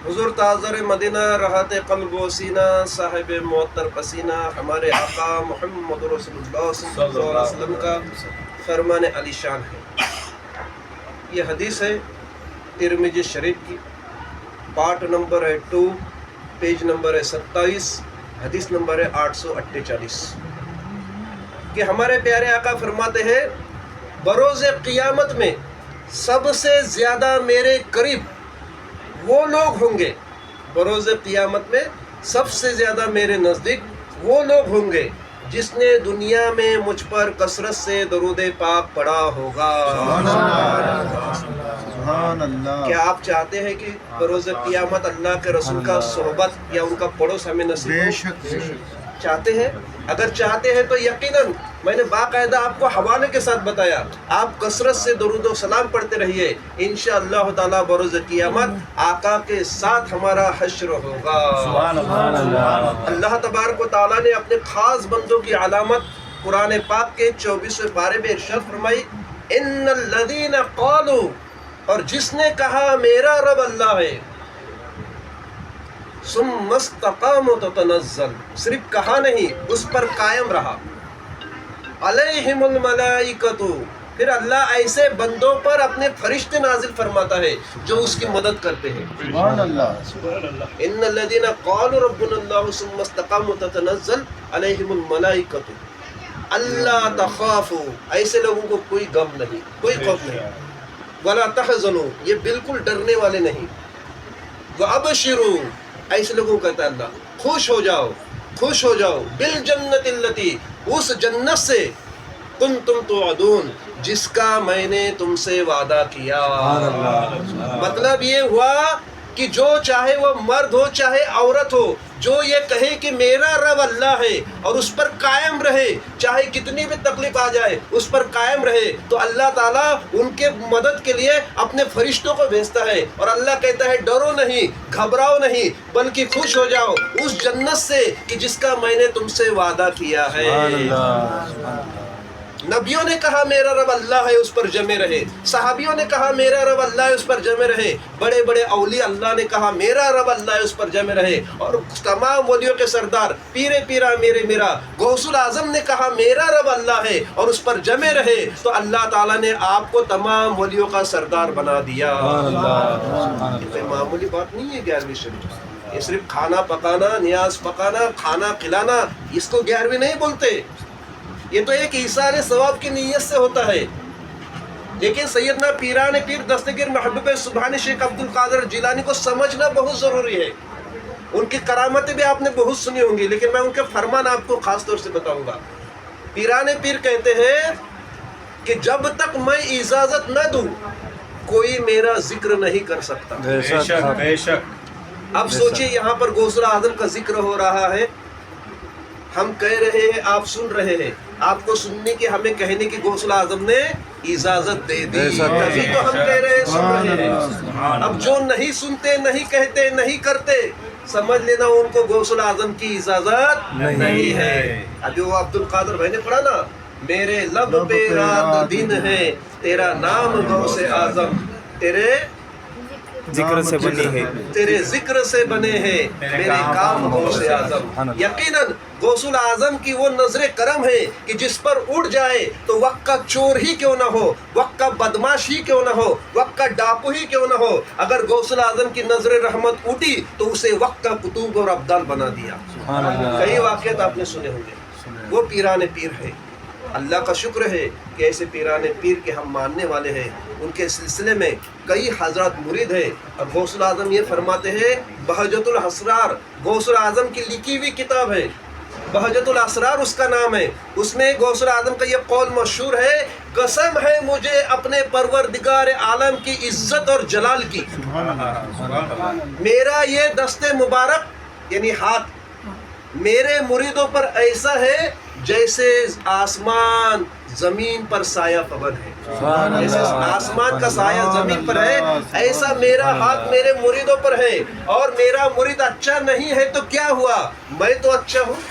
حضور تاجر مدینہ راحت قلب و سینہ صاحب معطر پسینہ ہمارے آقا محمد رسول اللہ صلی اللہ علیہ وسلم کا فرمان علی شان ہے۔ یہ حدیث ہے ترمذی شریف کی، پارٹ نمبر ہے 2، پیج نمبر ہے 27، حدیث نمبر ہے 848، کہ ہمارے پیارے آقا فرماتے ہیں بروز قیامت میں سب سے زیادہ میرے قریب وہ لوگ ہوں گے، بروز قیامت میں سب سے زیادہ میرے نزدیک وہ لوگ ہوں گے جس نے دنیا میں مجھ پر کثرت سے درود پاک پڑھا ہوگا۔ سبحان اللہ۔ کیا آپ چاہتے ہیں کہ بروز قیامت اللہ کے رسول کا صحبت یا ان کا پڑوس ہمیں نصیب ہو؟ بے شک بے شک۔ چاہتے ہیں؟ اگر چاہتے ہیں تو یقیناً میں نے باقاعدہ آپ کو حوالے کے ساتھ بتایا، آپ کثرت سے درود و سلام پڑھتے رہیے، انشاءاللہ تعالیٰ بروز قیامت آقا کے ساتھ ہمارا حشر ہوگا۔ اللہ تبارک و تعالیٰ نے اپنے خاص بندوں کی علامت قرآن پاک کے 24ویں پارے میں ارشاد فرمائی، ان الذین قالوا، اور جس نے کہا میرا رب اللہ ہے، ثم استقاموا تتنزل، صرف کہا نہیں اس پر قائم رہا، علیہم الملائکۃ، پھر اللہ ایسے بندوں پر اپنے فرشتے نازل فرماتا ہے جو اس کی مدد کرتے ہیں۔ سبحان اللہ۔ ان الذین قالوا ربنا اللہ ثم استقاموا تتنزل علیہم الملائکۃ اللہ تخافوا، ایسے لوگوں کو کوئی غم نہیں، کوئی خوف نہیں، ولا تحزنوا، یہ بالکل ڈرنے والے نہیں، وابشروا، ایسے لوگوں کو کہتا ہے اللہ خوش ہو جاؤ، خوش ہو جاؤ، بالجنت التی، اس جنت سے کنتم توعدون، جس کا میں نے تم سے وعدہ کیا۔ مطلب یہ ہوا کہ جو چاہے وہ مرد ہو چاہے عورت ہو، جو یہ کہے کہ میرا رب اللہ ہے اور اس پر قائم رہے، چاہے کتنی بھی تکلیف آ جائے اس پر قائم رہے، تو اللہ تعالیٰ ان کے مدد کے لیے اپنے فرشتوں کو بھیجتا ہے، اور اللہ کہتا ہے ڈرو نہیں، گھبراؤ نہیں، بلکہ خوش ہو جاؤ اس جنت سے کہ جس کا میں نے تم سے وعدہ کیا ہے۔ نبیوں نے کہا میرا رب اللہ ہے، اس پر جمے رہے، صحابیوں نے کہا میرا رب اللہ ہے، اس پر جمے رہے، بڑے بڑے اولیاء اللہ نے کہا میرا رب اللہ ہے، اس پر جمے رہے، اور تمام ولیوں کے سردار پیرے پیرا میرے میرا غوث الاعظم نے کہا میرا رب اللہ ہے اور اس پر جمے رہے، تو اللہ تعالیٰ نے آپ کو تمام ولیوں کا سردار بنا دیا۔ کوئی معمولی بات نہیں ہے 11ویں شریف، یہ صرف کھانا پکانا، نیاز پکانا، کھانا کھلانا، اس کو 11ویں نہیں بولتے، یہ تو ایک ایثار ثواب کی نیت سے ہوتا ہے۔ لیکن سیدنا پیران پیر دستگیر محبوب سبحانی شیخ عبد القادر جیلانی کو سمجھنا بہت ضروری ہے۔ ان کی کرامتیں بھی آپ نے بہت سنی ہوں گی، لیکن میں ان کے فرمان آپ کو خاص طور سے بتاؤں گا۔ پیران پیر کہتے ہیں کہ جب تک میں اجازت نہ دوں کوئی میرا ذکر نہیں کر سکتا۔ بے شک۔ اب سوچئے یہاں پر غوث الاعظم کا ذکر ہو رہا ہے، ہم کہہ رہے ہیں، آپ سن رہے ہیں، آپ کو سننے کی ہمیں کہنے کی غوث الاعظم نے اجازت دے دی، تبھی تو ہم کہہ رہے ہیں، سن رہے ہیں۔ اب جو نہیں سنتے، نہیں کہتے، نہیں کرتے، سمجھ لینا ان کو غوث الاعظم کی اجازت نہیں ہے۔ ابھی وہ عبد القادر بھائی نے پڑھا نا، میرے لب پہ رات دن ہے تیرا نام غوث اعظم، تیرے ذکر سے بنی ہے، تیرے ذکر سے بنے ہیں میرے کام غوث اعظم۔ یقیناً غوث الاعظم کی وہ نظر کرم ہے کہ جس پر اڑ جائے تو وقت کا چور ہی کیوں نہ ہو، وقت کا بدماش ہی کیوں نہ ہو، وقت کا ڈاکو ہی کیوں نہ ہو، اگر غوث الاعظم کی نظر رحمت اٹھی تو اسے وقت کا قطب اور ابدال بنا دیا۔ کئی واقعات آپ نے سنے ہوں گے، وہ پیران پیر ہے۔ اللہ کا شکر ہے کہ ایسے پیران پیر کے ہم ماننے والے ہیں، ان کے سلسلے میں کئی حضرات مرید ہیں، اور غوث الاعظم یہ فرماتے ہیں، بہجت الاسرار غوث الاعظم کی لکھی ہوئی کتاب ہے، بہجت الاسرار اس کا نام ہے، اس میں غوث الاعظم کا یہ قول مشہور ہے، قسم ہے مجھے اپنے پروردگار عالم کی عزت اور جلال کی، میرا یہ دست مبارک یعنی ہاتھ میرے مریدوں پر ایسا ہے جیسے آسمان زمین پر سایہ پون ہے، جیسے آسمان کا سایہ زمین پر ہے، ایسا میرا ہاتھ میرے مریدوں پر ہے، اور میرا مرید اچھا نہیں ہے تو کیا ہوا، میں تو اچھا ہوں۔